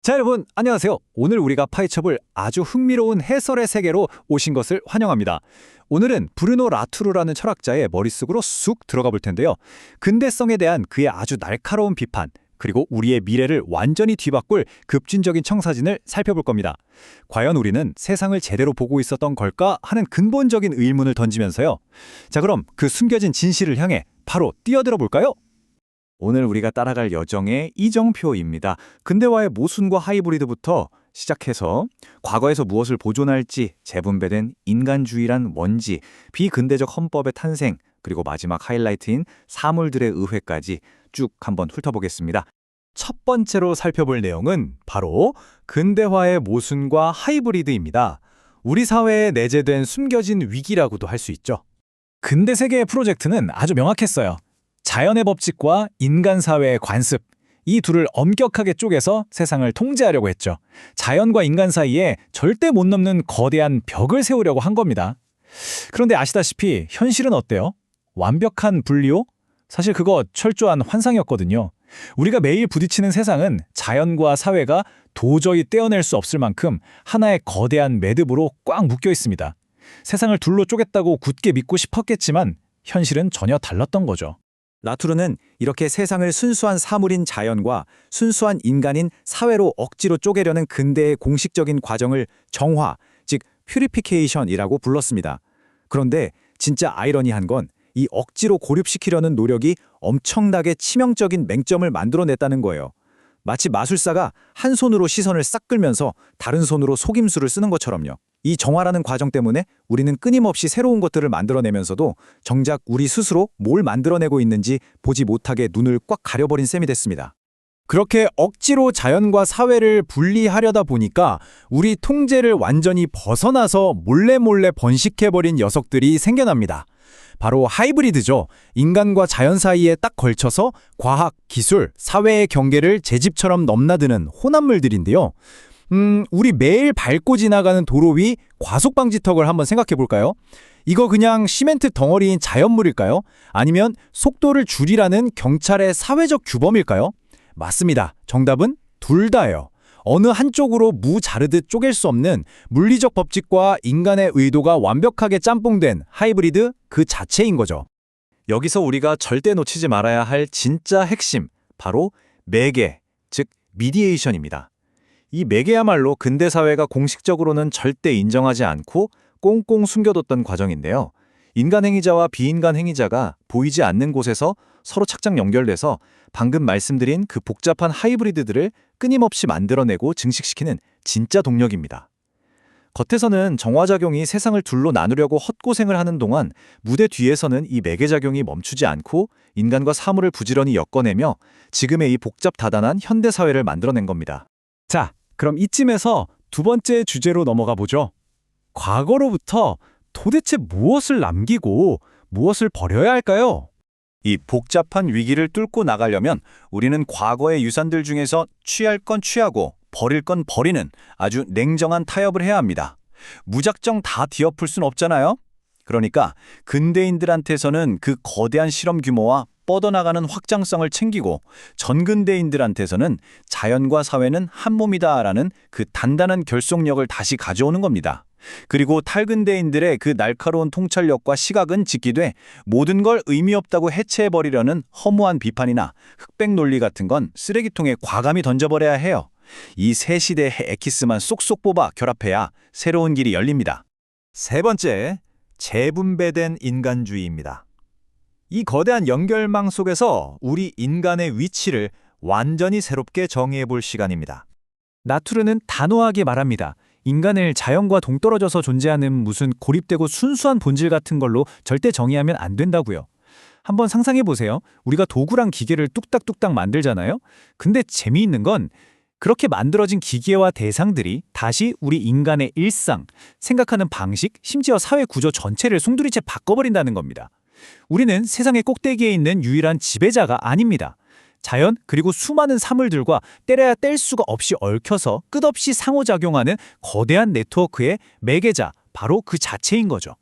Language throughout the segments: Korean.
자, 여러분, 안녕하세요. 오늘 우리가 파헤쳐볼 아주 흥미로운 해설의 세계로 오신 것을 환영합니다. 오늘은 브루노 라투르라는 철학자의 머릿속으로 쑥 들어가 볼 텐데요. 근대성에 대한 그의 아주 날카로운 비판, 그리고 우리의 미래를 완전히 뒤바꿀 급진적인 청사진을 살펴볼 겁니다. 과연 우리는 세상을 제대로 보고 있었던 걸까 하는 근본적인 의문을 던지면서요. 자, 그럼 그 숨겨진 진실을 향해 바로 뛰어들어 볼까요? 오늘 우리가 따라갈 여정의 이정표입니다. 근대화의 모순과 하이브리드부터 시작해서 과거에서 무엇을 보존할지, 재분배된 인간주의란 뭔지, 비근대적 헌법의 탄생, 그리고 마지막 하이라이트인 사물들의 의회까지 쭉 한번 훑어보겠습니다. 첫 번째로 살펴볼 내용은 바로 근대화의 모순과 하이브리드입니다. 우리 사회에 내재된 숨겨진 위기라고도 할 수 있죠. 근대 세계의 프로젝트는 아주 명확했어요. 자연의 법칙과 인간 사회의 관습, 이 둘을 엄격하게 쪼개서 세상을 통제하려고 했죠. 자연과 인간 사이에 절대 못 넘는 거대한 벽을 세우려고 한 겁니다. 그런데 아시다시피 현실은 어때요? 완벽한 분리요? 사실 그거 철저한 환상이었거든요. 우리가 매일 부딪히는 세상은 자연과 사회가 도저히 떼어낼 수 없을 만큼 하나의 거대한 매듭으로 꽉 묶여 있습니다. 세상을 둘로 쪼갰다고 굳게 믿고 싶었겠지만 현실은 전혀 달랐던 거죠. 라투르는 이렇게 세상을 순수한 사물인 자연과 순수한 인간인 사회로 억지로 쪼개려는 근대의 공식적인 과정을 정화, 즉 퓨리피케이션이라고 불렀습니다. 그런데 진짜 아이러니한 건 이 억지로 고립시키려는 노력이 엄청나게 치명적인 맹점을 만들어냈다는 거예요. 마치 마술사가 한 손으로 시선을 싹 끌면서 다른 손으로 속임수를 쓰는 것처럼요. 이 정화라는 과정 때문에 우리는 끊임없이 새로운 것들을 만들어내면서도 정작 우리 스스로 뭘 만들어내고 있는지 보지 못하게 눈을 꽉 가려버린 셈이 됐습니다. 그렇게 억지로 자연과 사회를 분리하려다 보니까 우리 통제를 완전히 벗어나서 몰래 번식해버린 녀석들이 생겨납니다. 바로 하이브리드죠. 인간과 자연 사이에 딱 걸쳐서 과학, 기술, 사회의 경계를 제 집처럼 넘나드는 혼합물들인데요. 우리 매일 밟고 지나가는 도로 위 과속방지턱을 한번 생각해 볼까요? 이거 그냥 시멘트 덩어리인 자연물일까요? 아니면 속도를 줄이라는 경찰의 사회적 규범일까요? 맞습니다. 정답은 둘 다예요. 어느 한쪽으로 무 자르듯 쪼갤 수 없는 물리적 법칙과 인간의 의도가 완벽하게 짬뽕된 하이브리드 그 자체인 거죠. 여기서 우리가 절대 놓치지 말아야 할 진짜 핵심, 바로 매개, 즉 미디에이션입니다. 이 매개야말로 근대 사회가 공식적으로는 절대 인정하지 않고 꽁꽁 숨겨뒀던 과정인데요. 인간 행위자와 비인간 행위자가 보이지 않는 곳에서 서로 착착 연결돼서 방금 말씀드린 그 복잡한 하이브리드들을 끊임없이 만들어내고 증식시키는 진짜 동력입니다. 겉에서는 정화작용이 세상을 둘로 나누려고 헛고생을 하는 동안 무대 뒤에서는 이 매개작용이 멈추지 않고 인간과 사물을 부지런히 엮어내며 지금의 이 복잡다단한 현대사회를 만들어낸 겁니다. 자, 그럼 이쯤에서 두 번째 주제로 넘어가 보죠. 과거로부터 도대체 무엇을 남기고 무엇을 버려야 할까요? 이 복잡한 위기를 뚫고 나가려면 우리는 과거의 유산들 중에서 취할 건 취하고 버릴 건 버리는 아주 냉정한 타협을 해야 합니다. 무작정 다 뒤엎을 순 없잖아요. 그러니까 근대인들한테서는 그 거대한 실험 규모와 뻗어나가는 확장성을 챙기고 전근대인들한테서는 자연과 사회는 한 몸이다라는 그 단단한 결속력을 다시 가져오는 겁니다. 그리고 탈근대인들의 그 날카로운 통찰력과 시각은 지키되 모든 걸 의미 없다고 해체해버리려는 허무한 비판이나 흑백 논리 같은 건 쓰레기통에 과감히 던져버려야 해요. 이 세 시대의 엑기스만 쏙쏙 뽑아 결합해야 새로운 길이 열립니다. 세 번째, 재분배된 인간주의입니다. 이 거대한 연결망 속에서 우리 인간의 위치를 완전히 새롭게 정의해 볼 시간입니다. 나투르는 단호하게 말합니다. 인간을 자연과 동떨어져서 존재하는 무슨 고립되고 순수한 본질 같은 걸로 절대 정의하면 안 된다고요. 한번 상상해 보세요. 우리가 도구랑 기계를 뚝딱뚝딱 만들잖아요. 근데 재미있는 건 그렇게 만들어진 기계와 대상들이 다시 우리 인간의 일상, 생각하는 방식, 심지어 사회 구조 전체를 송두리째 바꿔버린다는 겁니다. 우리는 세상의 꼭대기에 있는 유일한 지배자가 아닙니다. 자연 그리고 수많은 사물들과 때려야 뗄 수가 없이 얽혀서 끝없이 상호작용하는 거대한 네트워크의 매개자, 바로 그 자체인 거죠.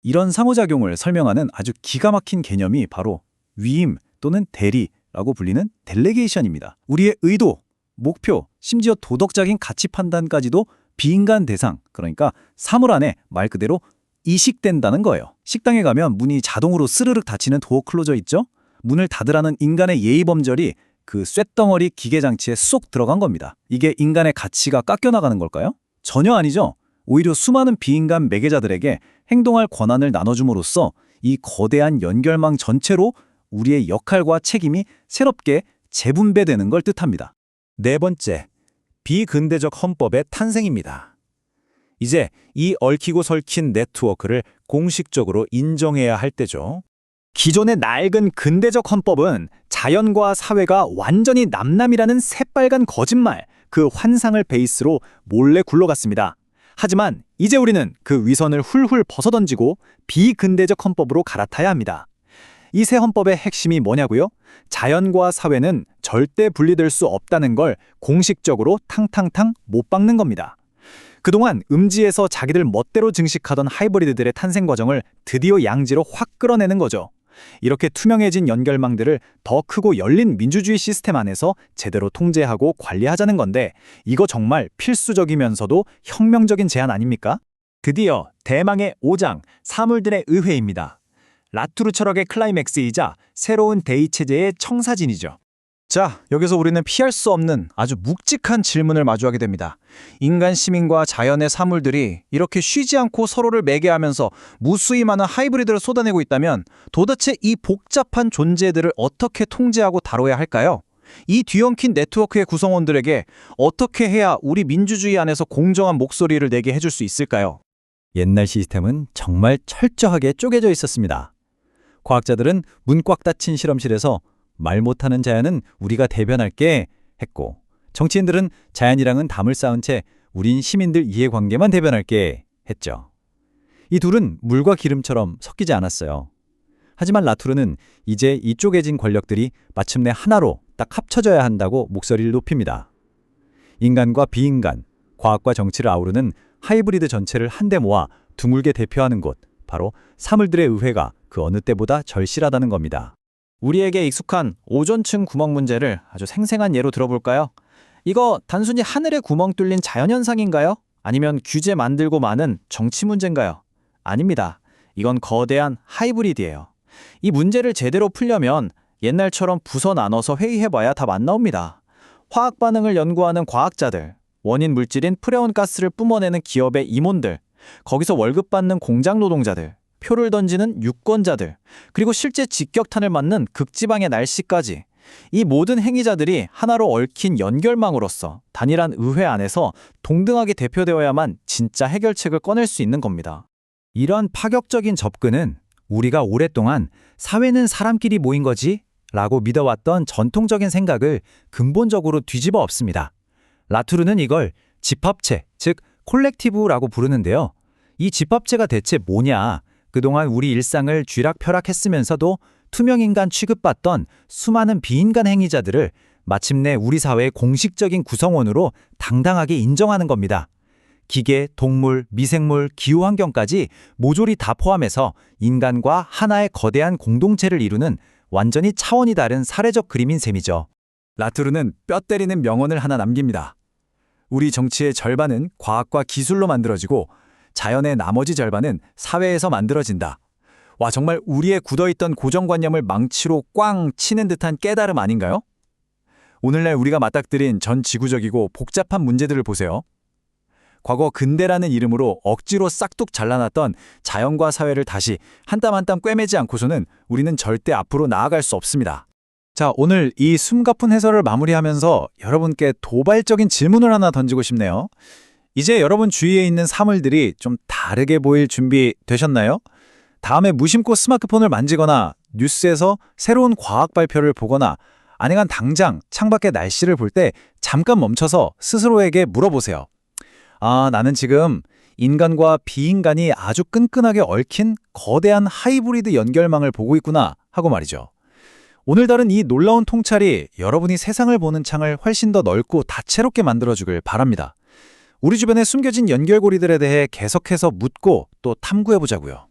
이런 상호작용을 설명하는 아주 기가 막힌 개념이 바로 위임 또는 대리라고 불리는 델레게이션입니다. 우리의 의도, 목표, 심지어 도덕적인 가치 판단까지도 비인간 대상, 그러니까 사물 안에 말 그대로 이식된다는 거예요. 식당에 가면 문이 자동으로 스르륵 닫히는 도어 클로저 있죠? 문을 닫으라는 인간의 예의범절이 그 쇳덩어리 기계장치에 쏙 들어간 겁니다. 이게 인간의 가치가 깎여나가는 걸까요? 전혀 아니죠. 오히려 수많은 비인간 매개자들에게 행동할 권한을 나눠줌으로써 이 거대한 연결망 전체로 우리의 역할과 책임이 새롭게 재분배되는 걸 뜻합니다. 네 번째, 비근대적 헌법의 탄생입니다. 이제 이 얽히고 설킨 네트워크를 공식적으로 인정해야 할 때죠. 기존의 낡은 근대적 헌법은 자연과 사회가 완전히 남남이라는 새빨간 거짓말, 그 환상을 베이스로 몰래 굴러갔습니다. 하지만 이제 우리는 그 위선을 훌훌 벗어던지고 비근대적 헌법으로 갈아타야 합니다. 이 새 헌법의 핵심이 뭐냐고요? 자연과 사회는 절대 분리될 수 없다는 걸 공식적으로 탕탕탕 못 박는 겁니다. 그동안 음지에서 자기들 멋대로 증식하던 하이브리드들의 탄생 과정을 드디어 양지로 확 끌어내는 거죠. 이렇게 투명해진 연결망들을 더 크고 열린 민주주의 시스템 안에서 제대로 통제하고 관리하자는 건데, 이거 정말 필수적이면서도 혁명적인 제안 아닙니까? 드디어 대망의 5장 사물들의 의회입니다. 라투르 철학의 클라이맥스이자 새로운 대의체제의 청사진이죠. 자, 여기서 우리는 피할 수 없는 아주 묵직한 질문을 마주하게 됩니다. 인간 시민과 자연의 사물들이 이렇게 쉬지 않고 서로를 매개하면서 무수히 많은 하이브리드를 쏟아내고 있다면 도대체 이 복잡한 존재들을 어떻게 통제하고 다뤄야 할까요? 이 뒤엉킨 네트워크의 구성원들에게 어떻게 해야 우리 민주주의 안에서 공정한 목소리를 내게 해줄 수 있을까요? 옛날 시스템은 정말 철저하게 쪼개져 있었습니다. 과학자들은 문 꽉 닫힌 실험실에서 말 못하는 자연은 우리가 대변할게 했고, 정치인들은 자연이랑은 담을 쌓은 채 우린 시민들 이해관계만 대변할게 했죠. 이 둘은 물과 기름처럼 섞이지 않았어요. 하지만 라투르는 이제 이 쪼개진 권력들이 마침내 하나로 딱 합쳐져야 한다고 목소리를 높입니다. 인간과 비인간, 과학과 정치를 아우르는 하이브리드 전체를 한데 모아 둥글게 대표하는 곳, 바로 사물들의 의회가 그 어느 때보다 절실하다는 겁니다. 우리에게 익숙한 오존층 구멍 문제를 아주 생생한 예로 들어볼까요? 이거 단순히 하늘에 구멍 뚫린 자연현상인가요? 아니면 규제 만들고 마는 정치 문제인가요? 아닙니다. 이건 거대한 하이브리드예요. 이 문제를 제대로 풀려면 옛날처럼 부서 나눠서 회의해봐야 답 안 나옵니다. 화학 반응을 연구하는 과학자들, 원인 물질인 프레온 가스를 뿜어내는 기업의 임원들, 거기서 월급 받는 공장 노동자들, 표를 던지는 유권자들, 그리고 실제 직격탄을 맞는 극지방의 날씨까지, 이 모든 행위자들이 하나로 얽힌 연결망으로서 단일한 의회 안에서 동등하게 대표되어야만 진짜 해결책을 꺼낼 수 있는 겁니다. 이런 파격적인 접근은 우리가 오랫동안 사회는 사람끼리 모인 거지? 라고 믿어왔던 전통적인 생각을 근본적으로 뒤집어 엎습니다. 라투르는 이걸 집합체, 즉 콜렉티브라고 부르는데요. 이 집합체가 대체 뭐냐? 그동안 우리 일상을 쥐락펴락했으면서도 투명인간 취급받던 수많은 비인간 행위자들을 마침내 우리 사회의 공식적인 구성원으로 당당하게 인정하는 겁니다. 기계, 동물, 미생물, 기후환경까지 모조리 다 포함해서 인간과 하나의 거대한 공동체를 이루는 완전히 차원이 다른 사례적 그림인 셈이죠. 라투르는 뼈 때리는 명언을 하나 남깁니다. 우리 정치의 절반은 과학과 기술로 만들어지고 자연의 나머지 절반은 사회에서 만들어진다. 와, 정말 우리의 굳어있던 고정관념을 망치로 꽝 치는 듯한 깨달음 아닌가요? 오늘날 우리가 맞닥뜨린 전 지구적이고 복잡한 문제들을 보세요. 과거 근대라는 이름으로 억지로 싹둑 잘라놨던 자연과 사회를 다시 한 땀 한 땀 꿰매지 않고서는 우리는 절대 앞으로 나아갈 수 없습니다. 자, 오늘 이 숨가쁜 해설을 마무리하면서 여러분께 도발적인 질문을 하나 던지고 싶네요. 이제 여러분 주위에 있는 사물들이 좀 다르게 보일 준비 되셨나요? 다음에 무심코 스마트폰을 만지거나 뉴스에서 새로운 과학 발표를 보거나 아니면 당장 창밖의 날씨를 볼 때 잠깐 멈춰서 스스로에게 물어보세요. 아, 나는 지금 인간과 비인간이 아주 끈끈하게 얽힌 거대한 하이브리드 연결망을 보고 있구나 하고 말이죠. 오늘따른 이 놀라운 통찰이 여러분이 세상을 보는 창을 훨씬 더 넓고 다채롭게 만들어주길 바랍니다. 우리 주변에 숨겨진 연결고리들에 대해 계속해서 묻고 또 탐구해보자고요.